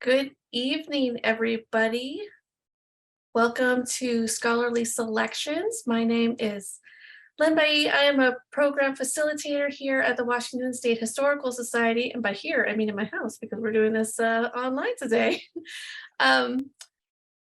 Good evening, everybody. Welcome to Scholarly Selections. My name is Lynn Bai. I am a program facilitator here at the Washington State Historical Society. And by here, I mean in my house because we're doing this online today.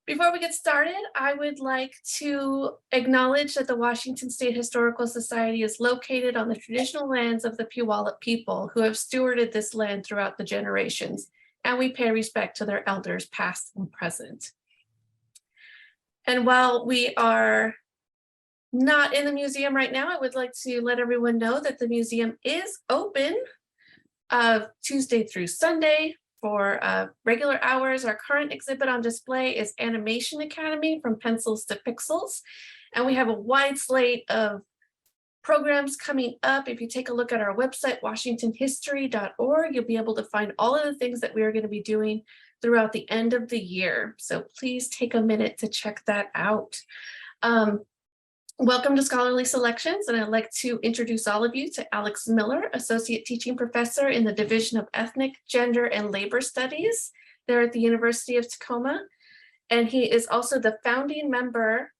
Before we get started, I would like to acknowledge that the Washington State Historical Society is located on the traditional lands of the Puyallup people who have stewarded this land throughout the generations, and we pay respect to their elders past and present. And while we are not in the museum right now, I would like to let everyone know that the museum is open Tuesday through Sunday for regular hours. Our current exhibit on display is Animation Academy from Pencils to Pixels. And we have a wide slate of programs coming up. If you take a look at our website, washingtonhistory.org, you'll be able to find all of the things that we are going to be doing throughout the end of the year. So please take a minute to check that out. Welcome to Scholarly Selections, and I'd like to introduce all of you to Alex Miller, Associate Teaching Professor in the Division of Ethnic, Gender, and Labor Studies there at the University of Tacoma. And he is also the founding member,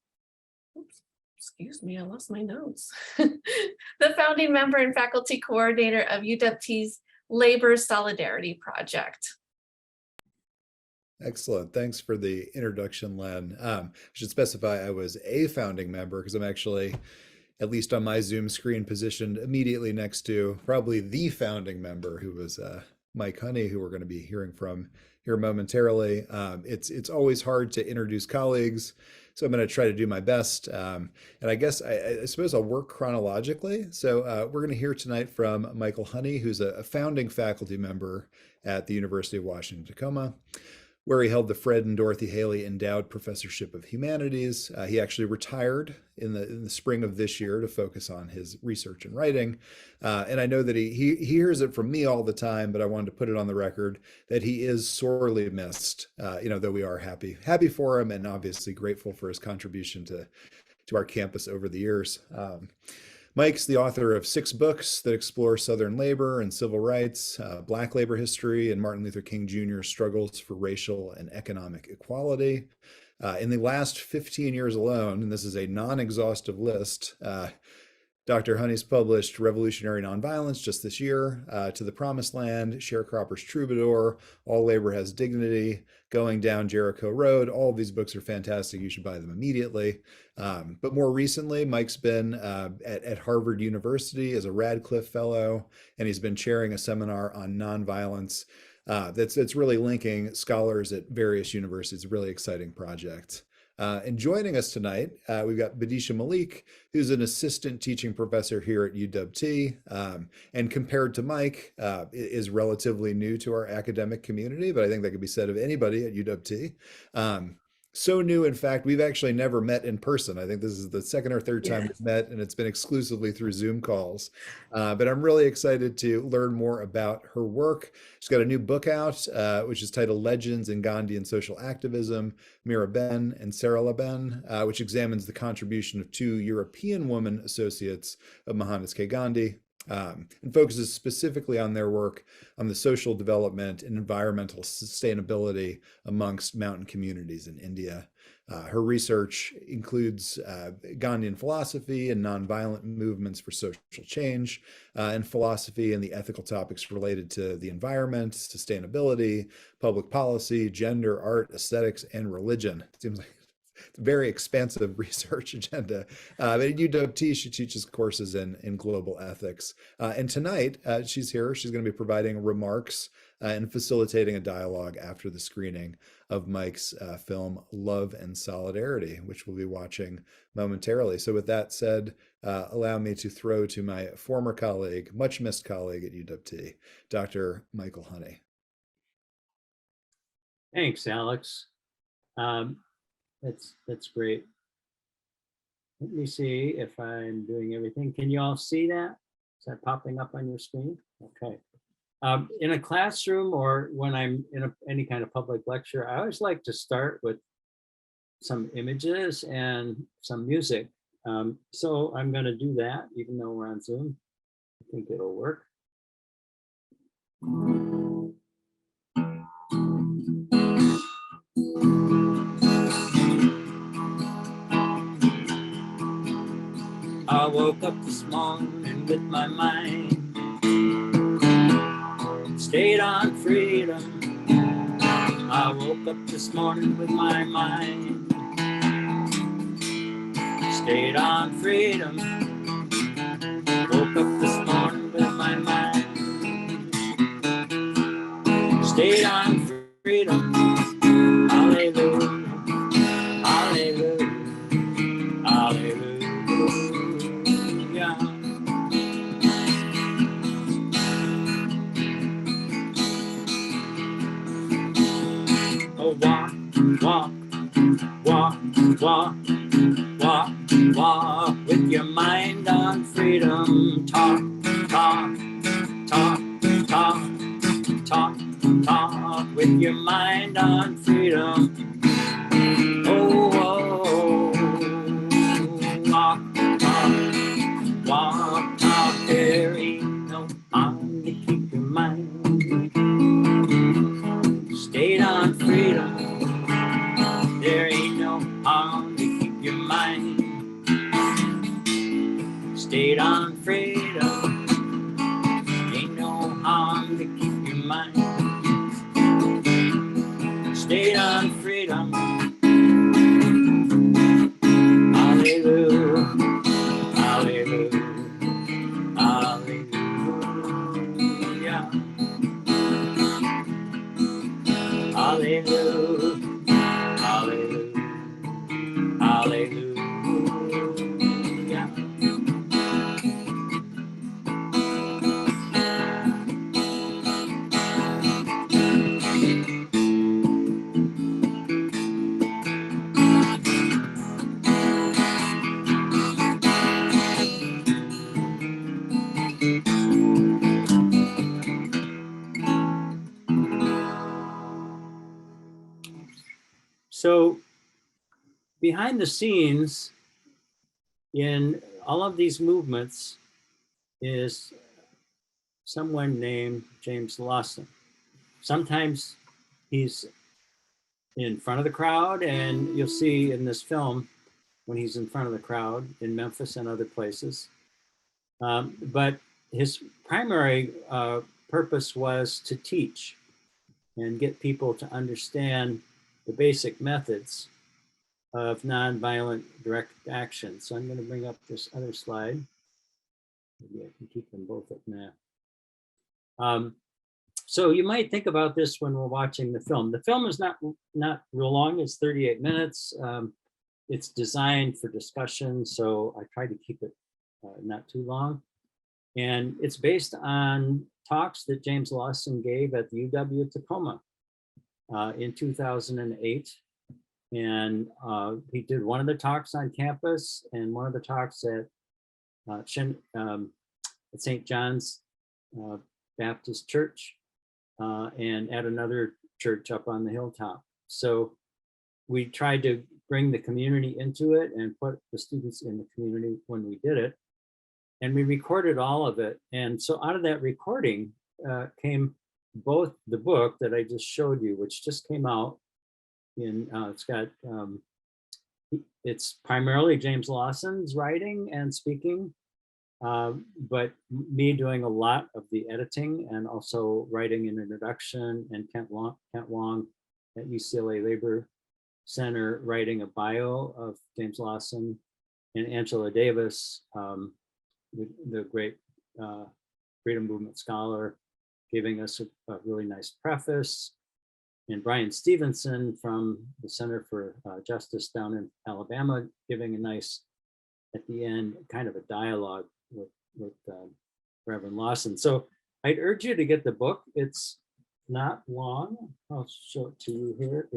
excuse me, I lost my notes. The founding member and faculty coordinator of UWT's Labor Solidarity Project. Excellent. Thanks for the introduction, Len. I should specify I was a founding member because I'm actually, at least on my Zoom screen, positioned immediately next to probably the founding member, who was Mike Honey, who we're going to be hearing from here momentarily. It's always hard to introduce colleagues, so I'm going to try to do my best. And I guess I suppose I'll work chronologically. So we're going to hear tonight from Michael Honey, who's a founding faculty member at the University of Washington, Tacoma, where he held the Fred and Dorothy Haley Endowed Professorship of Humanities. He actually retired in the spring of this year to focus on his research and writing. And I know that he hears it from me all the time, but I wanted to put it on the record that he is sorely missed, though we are happy for him and obviously grateful for his contribution to our campus over the years. Mike's the author of 6 books that explore Southern labor and civil rights, Black labor history, and Martin Luther King Jr.'s struggles for racial and economic equality. In the last 15 years alone, and this is a non-exhaustive list, Dr. Honey's published Revolutionary Nonviolence just this year, To the Promised Land, Sharecropper's Troubadour, All Labor Has Dignity, Going Down Jericho Road. All of these books are fantastic. You should buy them immediately. But more recently, Mike's been at Harvard University as a Radcliffe Fellow, and he's been chairing a seminar on nonviolence that's really linking scholars at various universities. A really exciting project. And joining us tonight, we've got Bidisha Mallik, who's an assistant teaching professor here at UWT, and compared to Mike, is relatively new to our academic community, but I think that could be said of anybody at UWT. So new, in fact, we've actually never met in person. I think this is the second or third time we've met, and it's been exclusively through Zoom calls. But I'm really excited to learn more about her work. She's got a new book out, which is titled Legends in Gandhian Social Activism, Mira Ben and Sarah Laben, which examines the contribution of 2 European woman associates of Mohandas K. Gandhi, and focuses specifically on their work on the social development and environmental sustainability amongst mountain communities in India. Her research includes Gandhian philosophy and nonviolent movements for social change, and philosophy and the ethical topics related to the environment, sustainability, public policy, gender, art, aesthetics, and religion. It seems like it's a very expansive research agenda. But at UWT, she teaches courses in global ethics. And tonight, she's here. She's going to be providing remarks and facilitating a dialogue after the screening of Mike's film, Love and Solidarity, which we'll be watching momentarily. So with that said, allow me to throw to my former colleague, much missed colleague at UWT, Dr. Michael Honey. Thanks, Alex. That's great. Let me see if I'm doing everything. Can you all see that? Is that popping up on your screen? Okay. In a classroom or when I'm in any kind of public lecture, I always like to start with some images and some music. So I'm going to do that, even though we're on Zoom. I think it'll work. I woke up this morning with my mind stayed on freedom. I woke up this morning with my mind stayed on freedom. Woke up this morning with my mind stayed on freedom. Hallelujah, hallelujah, hallelujah. Oh, walk, walk, walk, walk, walk, walk with your mind on freedom. Talk, talk, talk, talk, talk, talk with your mind on freedom. Oh, oh, walk, talk, walk, talk. There ain't no harm to keep your mind stayed on freedom. There ain't no harm to keep your mind stayed on freedom. Ain't no harm to keep your mind stayed on freedom. Hallelujah, hallelujah, hallelujah, hallelujah, hallelujah, hallelujah. So behind the scenes in all of these movements is someone named James Lawson. Sometimes he's in front of the crowd, and you'll see in this film when he's in front of the crowd in Memphis and other places. But his primary purpose was to teach and get people to understand the basic methods of nonviolent direct action. So I'm going to bring up this other slide. Maybe I can keep them both up now. So you might think about this when we're watching the film. The film is not real long, it's 38 minutes. It's designed for discussion, so I try to keep it not too long. And it's based on talks that James Lawson gave at the UW Tacoma in 2008. And he did one of the talks on campus and one of the talks at St. John's Baptist Church and at another church up on the hilltop. So we tried to bring the community into it and put the students in the community when we did it. And we recorded all of it. And so out of that recording came both the book that I just showed you, which just came out in, it's primarily James Lawson's writing and speaking, but me doing a lot of the editing and also writing an introduction, and Kent Wong at UCLA Labor Center writing a bio of James Lawson, and Angela Davis, the great freedom movement scholar, giving us a really nice preface, and Brian Stevenson from the Center for Justice down in Alabama giving a nice, at the end, kind of a dialogue with Reverend Lawson. So I'd urge you to get the book. It's not long. I'll show it to you here.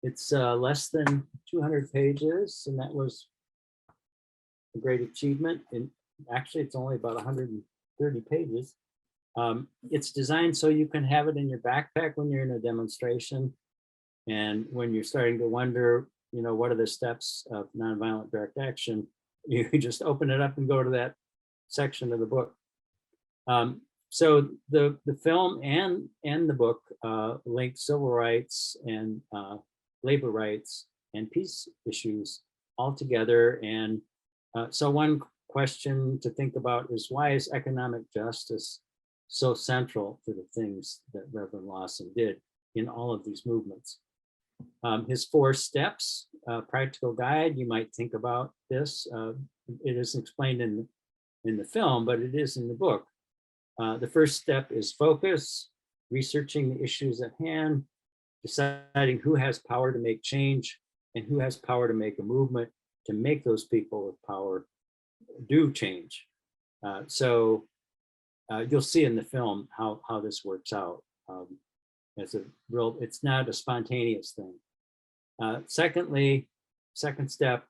It's less than 200 pages, and that was a great achievement. And actually, it's only about 130 pages. It's designed so you can have it in your backpack when you're in a demonstration, and when you're starting to wonder, what are the steps of nonviolent direct action, you just open it up and go to that section of the book. So the film and the book link civil rights and labor rights and peace issues all together. And so one question to think about is, why is economic justice so central to the things that Reverend Lawson did in all of these movements? His 4 steps, practical guide, you might think about this. It isn't explained in the film, but it is in the book. The first step is focus, researching the issues at hand, deciding who has power to make change and who has power to make a movement to make those people with power do change. So you'll see in the film how this works out. It's not a spontaneous thing. Secondly, second step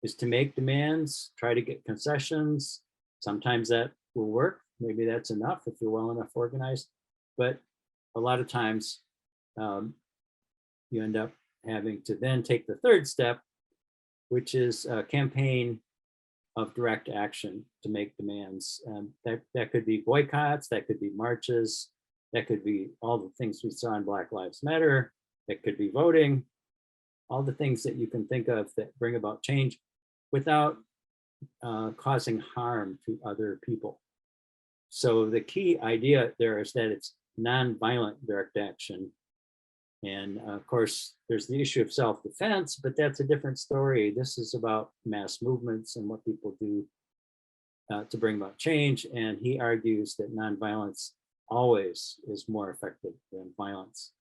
is to make demands, try to get concessions. Sometimes that will work. Maybe that's enough if you're well enough organized, but a lot of times you end up having to then take the third step, which is a campaign of direct action to make demands. That could be boycotts, that could be marches, that could be all the things we saw in Black Lives Matter, that could be voting, all the things that you can think of that bring about change without causing harm to other people. So the key idea there is that it's nonviolent direct action. And of course, there's the issue of self-defense, but that's a different story. This is about mass movements and what people do to bring about change. And he argues that nonviolence always is more effective than violence.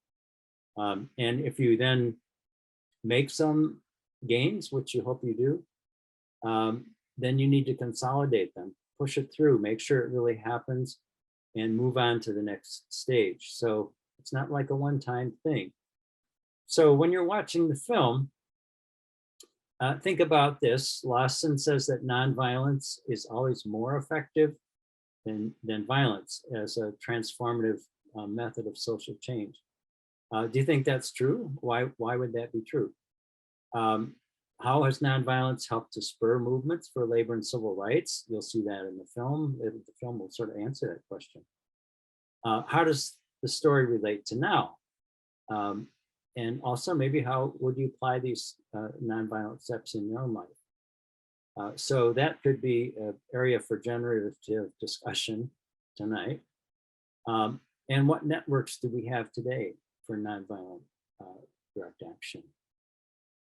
And if you then make some gains, which you hope you do, then you need to consolidate them, push it through, make sure it really happens, and move on to the next stage. So it's not like a one-time thing. So when you're watching the film, think about this. Lawson says that nonviolence is always more effective than violence as a transformative method of social change. Do you think that's true? Why would that be true? How has nonviolence helped to spur movements for labor and civil rights? You'll see that in the film. The film will sort of answer that question. How does the story relate to now? And also maybe how would you apply these nonviolent steps in your own life? So that could be an area for generative discussion tonight. And what networks do we have today for nonviolent direct action?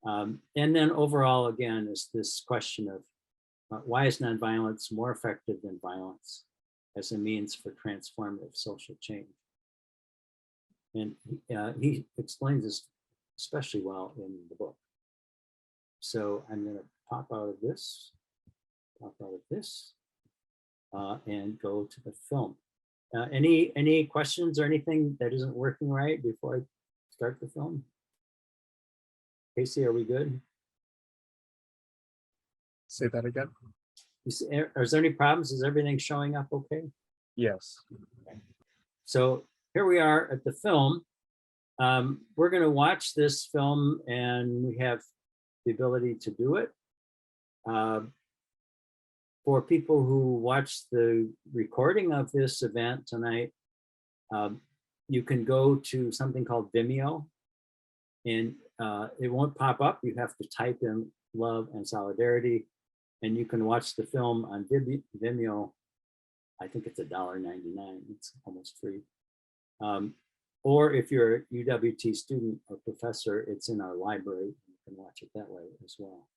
And then overall, again, is this question of why is nonviolence more effective than violence as a means for transformative social change? And he explains this especially well in the book. So I'm going to pop out of this, and go to the film. Any questions or anything that isn't working right before I start the film? Casey, are we good? Say that again. Is there any problems? Is everything showing up okay? Yes. Okay. So here we are at the film. We're going to watch this film, and we have the ability to do it. For people who watch the recording of this event tonight, you can go to something called Vimeo, and it won't pop up. You have to type in love and solidarity, and you can watch the film on Vimeo. I think it's $1.99. It's almost free. Or if you're a UWT student or professor, it's in our library. You can watch it that way as well.